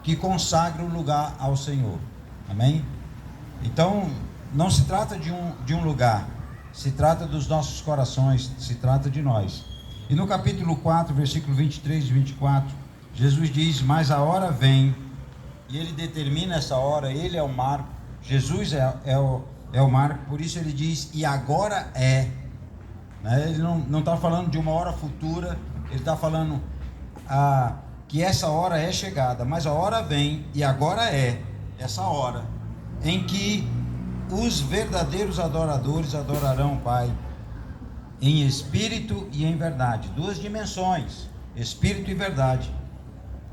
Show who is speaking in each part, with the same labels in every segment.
Speaker 1: que consagra o lugar ao Senhor. Amém? Então, não se trata de um lugar, se trata dos nossos corações, se trata de nós. E no capítulo 4, versículo 23 e 24, Jesus diz: mas a hora vem, e ele determina essa hora, ele é o marco, Jesus é o marco, por isso ele diz: e agora é. Ele não está falando de uma hora futura, ele está falando que essa hora é chegada, mas a hora vem, e agora é essa hora, em que os verdadeiros adoradores adorarão o Pai em espírito e em verdade. Duas dimensões, espírito e verdade.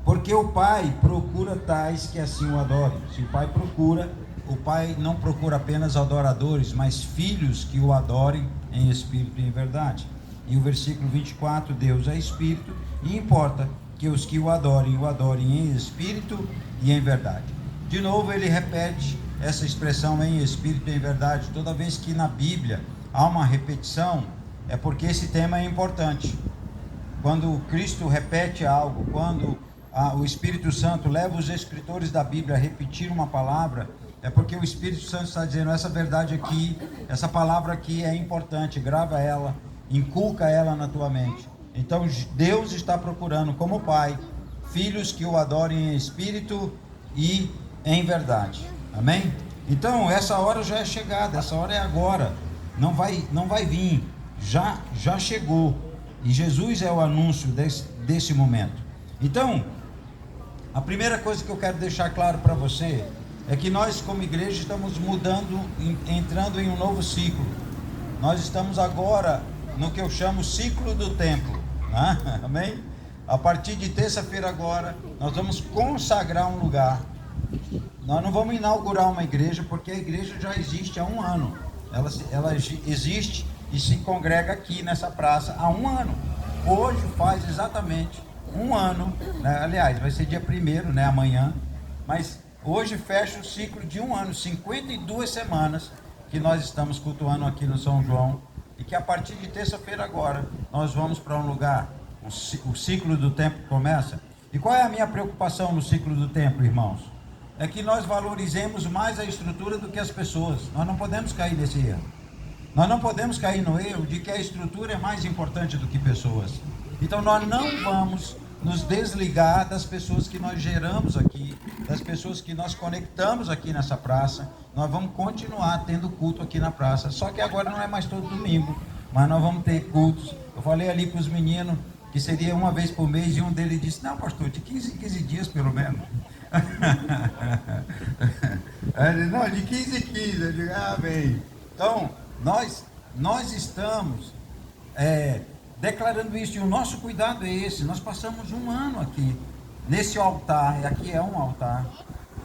Speaker 1: Porque o Pai procura tais que assim o adorem. Se o Pai procura, o Pai não procura apenas adoradores, mas filhos que o adorem em espírito e em verdade. E o versículo 24, Deus é espírito, e importa que os que o adorem em espírito e em verdade. De novo ele repete essa expressão em espírito e em verdade. Toda vez que na Bíblia há uma repetição, é porque esse tema é importante. Quando Cristo repete algo, quando o Espírito Santo leva os escritores da Bíblia a repetir uma palavra, é porque o Espírito Santo está dizendo: essa verdade aqui, essa palavra aqui é importante, grava ela, inculca ela na tua mente. Então Deus está procurando, como Pai, filhos que o adorem em espírito e em verdade. Amém? Então essa hora já é chegada, essa hora é agora, não vai vir, já chegou, e Jesus é o anúncio desse momento. Então, a primeira coisa que eu quero deixar claro para você é que nós, como igreja, estamos mudando, entrando em um novo ciclo. Nós estamos agora no que eu chamo ciclo do templo, né? Amém? A partir de terça-feira agora, nós vamos consagrar um lugar. Nós não vamos inaugurar uma igreja, porque a igreja já existe há um ano. Ela existe e se congrega aqui nessa praça há um ano. Hoje faz exatamente um ano, né? Aliás, vai ser dia 1º, né? Amanhã, mas hoje fecha o ciclo de um ano, 52 semanas que nós estamos cultuando aqui no São João, e que a partir de terça-feira agora, nós vamos para um lugar, o ciclo do tempo começa. E qual é a minha preocupação no ciclo do tempo, irmãos? É que nós valorizemos mais a estrutura do que as pessoas. Nós não podemos cair nesse erro. Nós não podemos cair no erro de que a estrutura é mais importante do que pessoas. Então nós não vamos nos desligar das pessoas que nós geramos aqui, das pessoas que nós conectamos aqui nessa praça. Nós vamos continuar tendo culto aqui na praça, só que agora não é mais todo domingo, mas nós vamos ter cultos. Eu falei ali com os meninos que seria uma vez por mês, e um deles disse: não, pastor, de 15 em 15 dias pelo menos. Não, de 15 em 15. Eu digo: bem. Então nós estamos declarando isso, e o nosso cuidado é esse. Nós passamos um ano aqui nesse altar, e aqui é um altar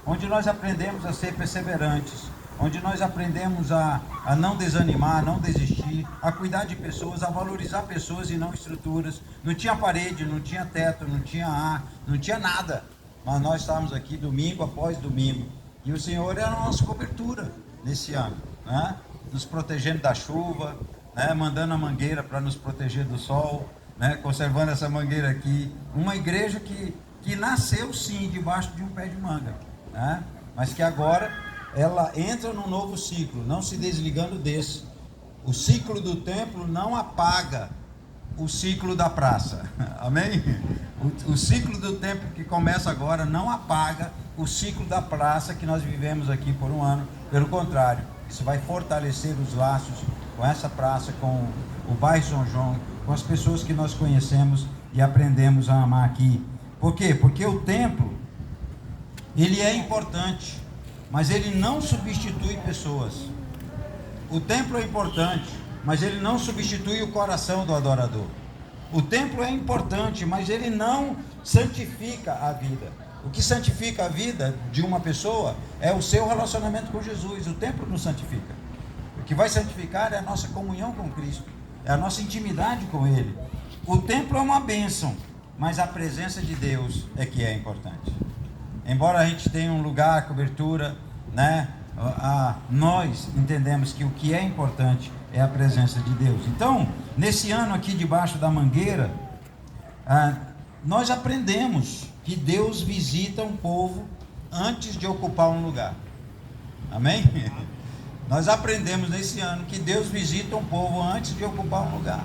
Speaker 1: onde nós aprendemos a ser perseverantes, onde nós aprendemos a não desanimar, a não desistir, a cuidar de pessoas, a valorizar pessoas e não estruturas. Não tinha parede, não tinha teto, não tinha ar, não tinha nada, mas nós estávamos aqui domingo após domingo, e o Senhor era a nossa cobertura nesse ano, né? Nos protegendo da chuva, né? Mandando a mangueira para nos proteger do sol, né? Conservando essa mangueira aqui. Uma igreja que nasceu sim debaixo de um pé de manga, né? Mas que agora ela entra num novo ciclo, não se desligando desse. O ciclo do templo não apaga o ciclo da praça. Amém? O ciclo do templo que começa agora não apaga o ciclo da praça que nós vivemos aqui por um ano. Pelo contrário, isso vai fortalecer os laços com essa praça, com o bairro São João, com as pessoas que nós conhecemos e aprendemos a amar aqui. Por quê? Porque o templo, ele é importante, mas ele não substitui pessoas. O templo é importante, mas ele não substitui o coração do adorador. O templo é importante, mas ele não santifica a vida. O que santifica a vida de uma pessoa é o seu relacionamento com Jesus. O templo não santifica. O que vai santificar é a nossa comunhão com Cristo, é a nossa intimidade com Ele. O templo é uma bênção, mas a presença de Deus é que é importante. Embora a gente tenha um lugar, cobertura, né? Nós entendemos que o que é importante é a presença de Deus. Então, nesse ano aqui debaixo da mangueira, nós aprendemos que Deus visita um povo antes de ocupar um lugar. Amém? Nós aprendemos nesse ano que Deus visita um povo antes de ocupar um lugar.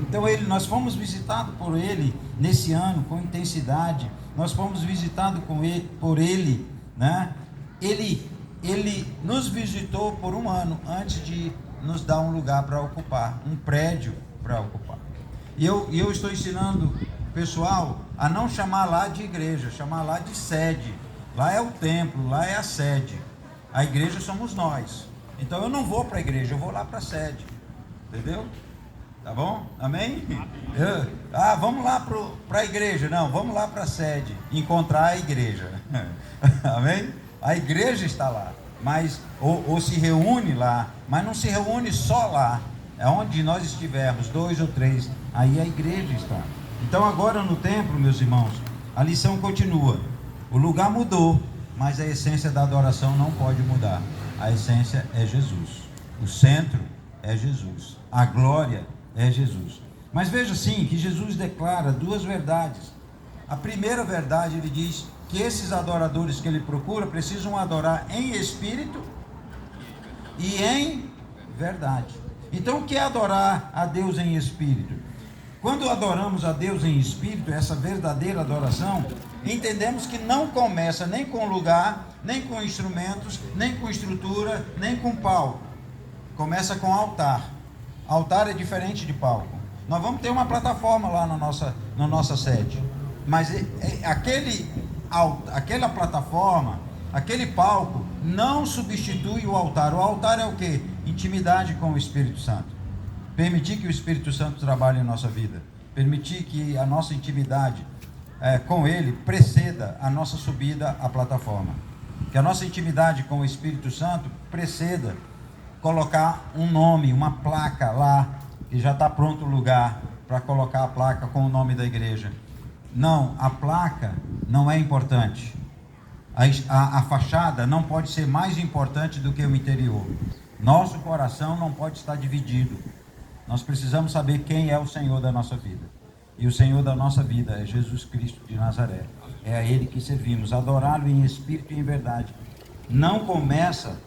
Speaker 1: Então nós fomos visitados por Ele nesse ano com intensidade. Nós fomos visitados por Ele, né? Ele nos visitou por um ano antes de nos dar um lugar para ocupar, um prédio para ocupar. E eu estou ensinando o pessoal a não chamar lá de igreja, chamar lá de sede. Lá é o templo, lá é a sede. A igreja somos nós. Então eu não vou para a igreja, eu vou lá para a sede. Entendeu? Tá bom? Amém? Vamos lá para a igreja. Não, vamos lá para a sede, encontrar a igreja. Amém? A igreja está lá, mas ou se reúne lá, mas não se reúne só lá. É onde nós estivermos, 2 ou 3, aí a igreja está. Então agora no templo, meus irmãos, a lição continua. O lugar mudou, mas a essência da adoração não pode mudar. A essência é Jesus. O centro é Jesus. A glória é Jesus. Mas veja sim que Jesus declara 2 verdades. A primeira verdade, ele diz que esses adoradores que ele procura precisam adorar em espírito e em verdade. Então o que é adorar a Deus em espírito? Quando adoramos a Deus em espírito, essa verdadeira adoração, entendemos que não começa nem com lugar, nem com instrumentos, nem com estrutura, nem com palco. Começa com altar. Altar é diferente de palco. Nós vamos ter uma plataforma lá na nossa sede, mas aquela plataforma, aquele palco não substitui o altar. O altar é o quê? Intimidade com o Espírito Santo. Permitir que o Espírito Santo trabalhe em nossa vida. Permitir que a nossa intimidade com Ele preceda a nossa subida à plataforma. Que a nossa intimidade com o Espírito Santo preceda colocar um nome, uma placa lá, que já está pronto o lugar para colocar a placa com o nome da igreja. Não, a placa não é importante. A fachada não pode ser mais importante do que o interior. Nosso coração não pode estar dividido. Nós precisamos saber quem é o Senhor da nossa vida. E o Senhor da nossa vida é Jesus Cristo de Nazaré. É a Ele que servimos. Adorá-lo em espírito e em verdade. Não começa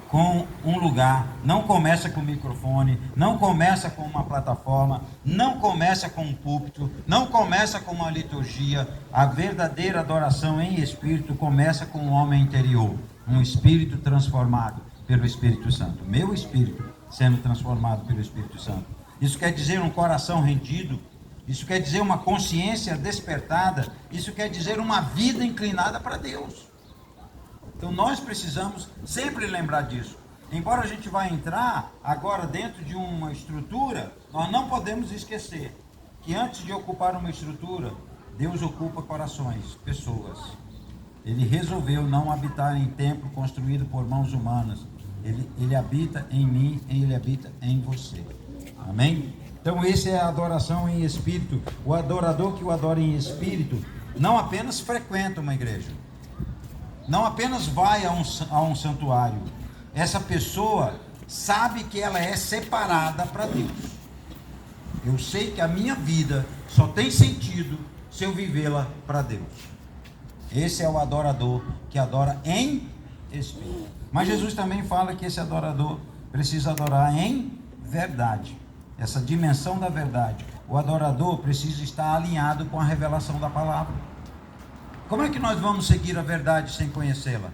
Speaker 1: com um lugar, não começa com um microfone, não começa com uma plataforma, não começa com um púlpito, não começa com uma liturgia. A verdadeira adoração em espírito começa com um homem interior, um espírito transformado pelo Espírito Santo. Meu espírito sendo transformado pelo Espírito Santo. Isso quer dizer um coração rendido, isso quer dizer uma consciência despertada, isso quer dizer uma vida inclinada para Deus. Então nós precisamos sempre lembrar disso. Embora a gente vá entrar agora dentro de uma estrutura, nós não podemos esquecer que antes de ocupar uma estrutura, Deus ocupa corações, pessoas. Ele resolveu não habitar em templo construído por mãos humanas. Ele habita em mim e Ele habita em você. Amém? Então essa é a adoração em espírito. O adorador que o adora em espírito não apenas frequenta uma igreja, não apenas vai a um santuário. Essa pessoa sabe que ela é separada para Deus. Eu sei que a minha vida só tem sentido se eu vivê-la para Deus. Esse é o adorador que adora em espírito. Mas Jesus também fala que esse adorador precisa adorar em verdade. Essa dimensão da verdade. O adorador precisa estar alinhado com a revelação da palavra. Como é que nós vamos seguir a verdade sem conhecê-la?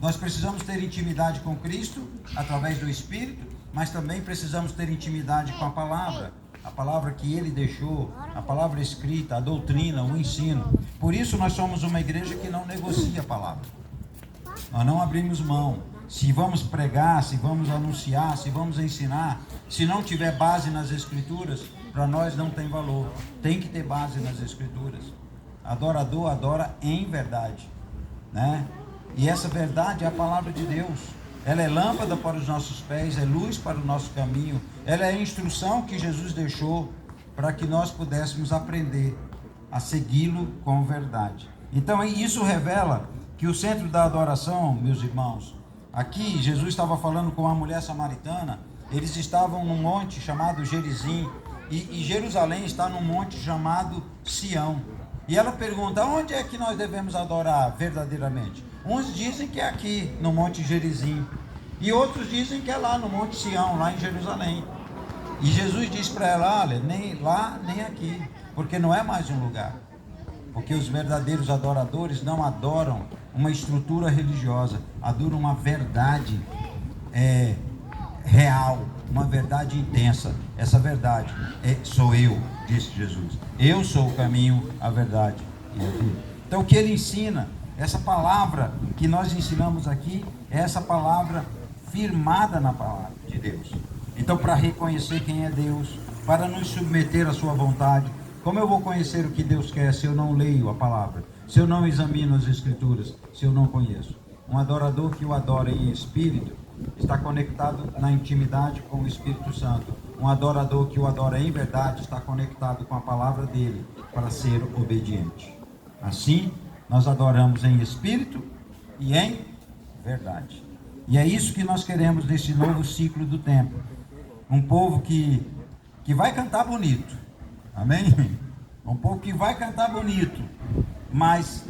Speaker 1: Nós precisamos ter intimidade com Cristo através do Espírito, mas também precisamos ter intimidade com a palavra que Ele deixou, a palavra escrita, a doutrina, o ensino. Por isso nós somos uma igreja que não negocia a palavra. Nós não abrimos mão. Se vamos pregar, se vamos anunciar, se vamos ensinar, se não tiver base nas Escrituras, para nós não tem valor. Tem que ter base nas Escrituras. Adorador adora em verdade, né? E essa verdade é a palavra de Deus. Ela é lâmpada para os nossos pés, é luz para o nosso caminho. Ela é a instrução que Jesus deixou para que nós pudéssemos aprender a segui-lo com verdade. Então isso revela que o centro da adoração, meus irmãos, aqui Jesus estava falando com uma mulher samaritana. Eles estavam num monte chamado Gerizim, E Jerusalém está num monte chamado Sião. E ela pergunta: onde é que nós devemos adorar verdadeiramente? Uns dizem que é aqui, no Monte Gerizim. E outros dizem que é lá no Monte Sião, lá em Jerusalém. E Jesus diz para ela: olha, nem lá nem aqui, porque não é mais um lugar. Porque os verdadeiros adoradores não adoram uma estrutura religiosa, adoram uma verdade real, uma verdade intensa. Essa verdade sou eu, disse Jesus. Eu sou o caminho, a verdade e a vida. Então o que ele ensina, essa palavra que nós ensinamos aqui, é essa palavra firmada na palavra de Deus. Então, para reconhecer quem é Deus, para nos submeter à sua vontade, como eu vou conhecer o que Deus quer se eu não leio a palavra, se eu não examino as escrituras, se eu não conheço? Um adorador que o adora em espírito está conectado na intimidade com o Espírito Santo. Um adorador que o adora em verdade está conectado com a palavra dele para ser obediente. Assim, nós adoramos em espírito e em verdade. E é isso que nós queremos nesse novo ciclo do tempo. Um povo que vai cantar bonito. Amém? Um povo que vai cantar bonito, mas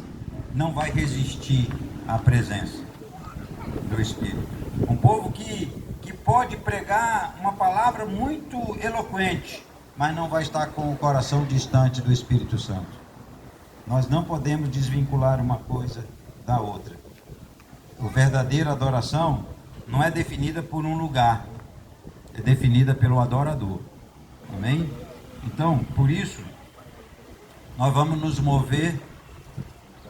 Speaker 1: não vai resistir à presença do Espírito. Um povo que pode pregar uma palavra muito eloquente, mas não vai estar com o coração distante do Espírito Santo. Nós não podemos desvincular uma coisa da outra. A verdadeira adoração não é definida por um lugar, é definida pelo adorador. Amém? Então, por isso, nós vamos nos mover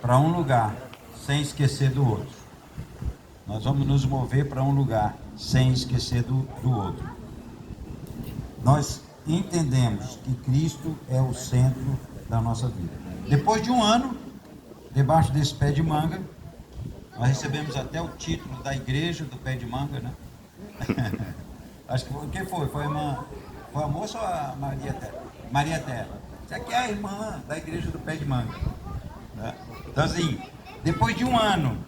Speaker 1: para um lugar sem esquecer do outro. Nós vamos nos mover para um lugar sem esquecer do outro. Nós entendemos que Cristo é o centro da nossa vida. Depois de um ano, debaixo desse pé de manga, nós recebemos até o título da igreja do pé de manga, né? Acho que quem foi? Foi a moça ou a Maria Terra? Maria Terra. Isso aqui é a irmã da igreja do pé de manga. Né? Então assim, depois de um ano,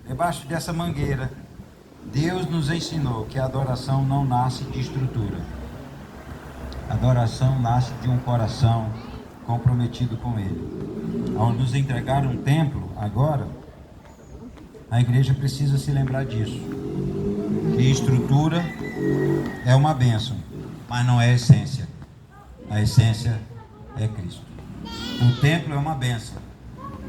Speaker 1: debaixo dessa mangueira, Deus nos ensinou que a adoração não nasce de estrutura. A adoração nasce de um coração comprometido com Ele. Ao nos entregar um templo, agora, a igreja precisa se lembrar disso. Que estrutura é uma bênção, mas não é a essência. A essência é Cristo. O templo é uma bênção,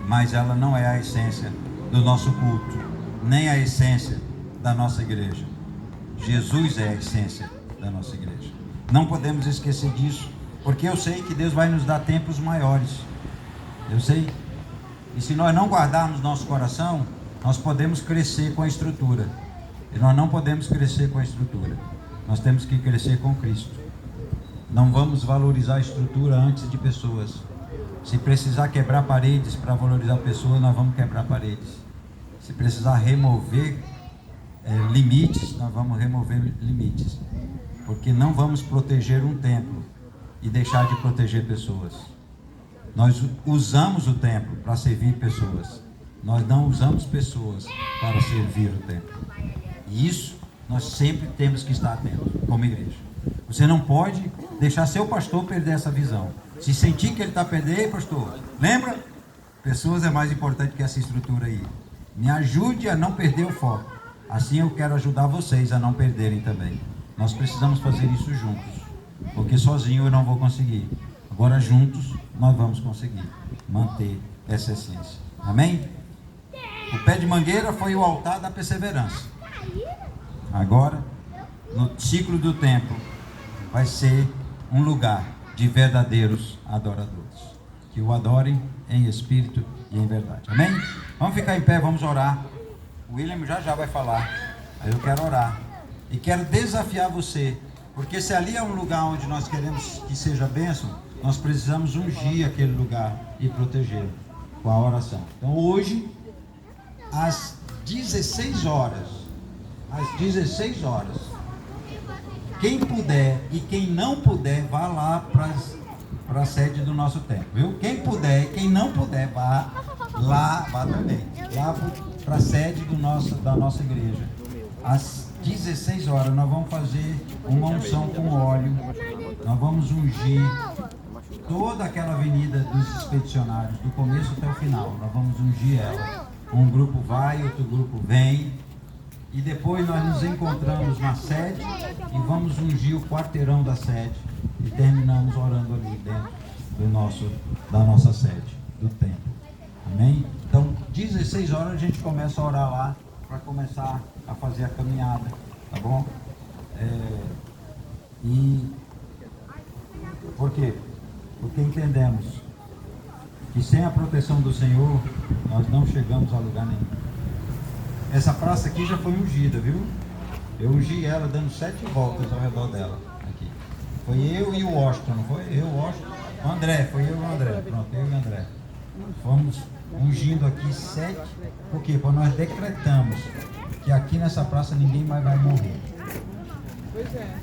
Speaker 1: mas ela não é a essência do nosso culto, nem a essência da nossa igreja. Jesus é a essência da nossa igreja. Não podemos esquecer disso, porque eu sei que Deus vai nos dar tempos maiores. Eu sei. E se nós não guardarmos nosso coração, nós podemos crescer com a estrutura. E nós não podemos crescer com a estrutura. Nós temos que crescer com Cristo. Não vamos valorizar a estrutura antes de pessoas. Se precisar quebrar paredes para valorizar pessoas, nós vamos quebrar paredes. Se precisar remover limites, nós vamos remover limites. Porque não vamos proteger um templo e deixar de proteger pessoas. Nós usamos o templo para servir pessoas. Nós não usamos pessoas para servir o templo. E isso nós sempre temos que estar atentos como igreja. Você não pode deixar seu pastor perder essa visão. Se sentir que ele está perdendo, ei pastor, lembra? Pessoas é mais importante que essa estrutura aí. Me ajude a não perder o foco. Assim eu quero ajudar vocês a não perderem também. Nós precisamos fazer isso juntos, porque sozinho eu não vou conseguir. Agora juntos nós vamos conseguir manter essa essência. Amém? O pé de mangueira foi o altar da perseverança. Agora, no ciclo do tempo, vai ser um lugar de verdadeiros adoradores, que o adorem em espírito e em verdade. Amém? Vamos ficar em pé, vamos orar. O William já vai falar, mas eu quero orar. E quero desafiar você, porque se ali é um lugar onde nós queremos que seja bênção, nós precisamos ungir aquele lugar e protegê-lo com a oração. Então hoje, às 16 horas, quem puder e quem não puder, vá lá para a sede do nosso templo, viu? Quem puder e quem não puder, vá também, lá para a sede da nossa igreja. Às 16 horas nós vamos fazer uma unção com óleo Nós vamos ungir toda aquela avenida dos expedicionários, do começo até o final. Nós vamos ungir ela. Um grupo vai, outro grupo vem. E depois nós nos encontramos na sede e vamos ungir o quarteirão da sede. E terminamos orando ali dentro da nossa sede, do templo. Amém? Então, 16 horas a gente começa a orar lá para começar a fazer a caminhada. Tá bom? E por quê? Porque entendemos que sem a proteção do Senhor nós não chegamos a lugar nenhum. Essa praça aqui já foi ungida, viu? Eu ungi ela dando 7 voltas ao redor dela. Aqui. Foi eu e o Washington, não foi? Eu, o Washington. O André, foi eu e o André. Pronto, eu e o André. Fomos ungindo aqui 7. Por quê? Porque nós decretamos que aqui nessa praça ninguém mais vai morrer.
Speaker 2: Pois é.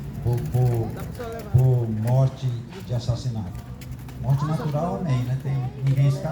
Speaker 1: Por morte de assassinato. Morte natural, amém, né? Ninguém escapa.